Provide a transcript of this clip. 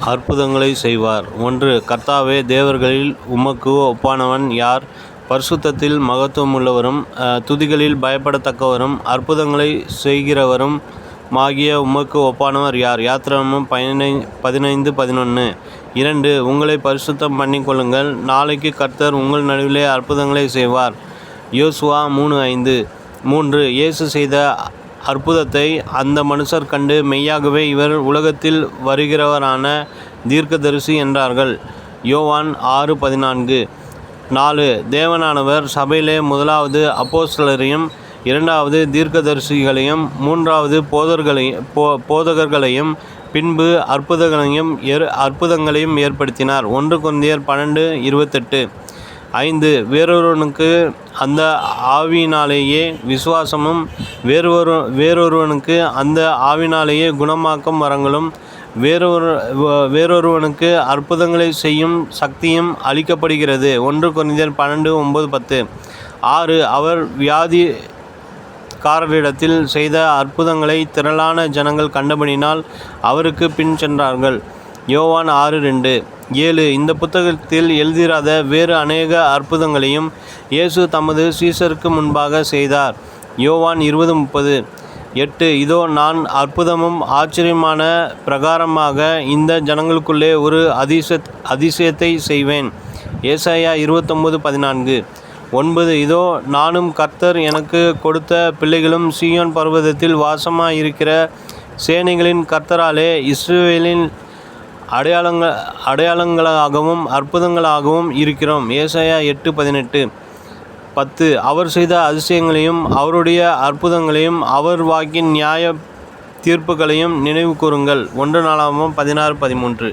அற்புதங்களை செய்வார். 1. கர்த்தாவே, தேவர்களில் உமக்கு ஒப்பானவன் யார்? பரிசுத்தத்தில் மகத்துவமுள்ளவரும் துதிகளில் பயப்படத்தக்கவரும் அற்புதங்களை செய்கிறவரும் ஆகிய உமக்கு ஒப்பானவர் யார்? யாத்திராகமம் 15:11. 2. உங்களை பரிசுத்தம் பண்ணிக்கொள்ளுங்கள், நாளைக்கு கர்த்தர் உங்கள் நடுவிலே அற்புதங்களை செய்வார். யோசுவா 3:5. 3. இயேசு செய்த அற்புதத்தை அந்த மனுஷர் கண்டு மெய்யாகவே இவர் உலகத்தில் வருகிறவரான தீர்க்கதரிசி என்றார்கள். யோவான் 6:14. 4. தேவனானவர் சபையிலே முதலாவது அப்போஸ்தலரையும், 2வது தீர்க்கதரிசிகளையும், 3வது போதகர்களையும், பின்பு அற்புதங்களையும் ஏற்படுத்தினார். 1 கொரிந்தியர் 12:28. 5. வேறொருவனுக்கு அந்த ஆவியினாலேயே விசுவாசமும், வேறொருவனுக்கு அந்த ஆவியினாலேயே குணமாக்கும் வரங்களும், வேறொருவனுக்கு அற்புதங்களை செய்யும் சக்தியும் அளிக்கப்படுகிறது. 1 கொரிந்தியர் 12:9-10. 6. அவர் வியாதிக்காரரிடத்தில் செய்த அற்புதங்களை திரளான ஜனங்கள் கண்டபடியினால் அவருக்கு பின் சென்றார்கள். யோவான் 6:2. 7. இந்த புத்தகத்தில் எழுதிராத வேறு அநேக அற்புதங்களையும் இயேசு தமது சீஷருக்கு முன்பாக செய்தார். யோவான் 20:30. 8. இதோ, நான் அற்புதமும் ஆச்சரியமான பிரகாரமாக இந்த ஜனங்களுக்குள்ளே ஒரு அதிசயத்தை செய்வேன். ஏசாயா 29:14. 9. இதோ, நானும் கர்த்தர் எனக்கு கொடுத்த பிள்ளைகளும் சீயோன் பர்வதத்தில் வாசமாயிருக்கிற சேனைகளின் கர்த்தராலே இஸ்ரவேலின் அடையாளங்களாகவும் அற்புதங்களாகவும் இருக்கிறோம். ஏசாயா 8:18. 10. அவர் செய்த அதிசயங்களையும் அவருடைய அற்புதங்களையும் அவர் வாக்கின் நியாய தீர்ப்புகளையும் நினைவு கூறுங்கள். 1 நாளாகமம் 16:13.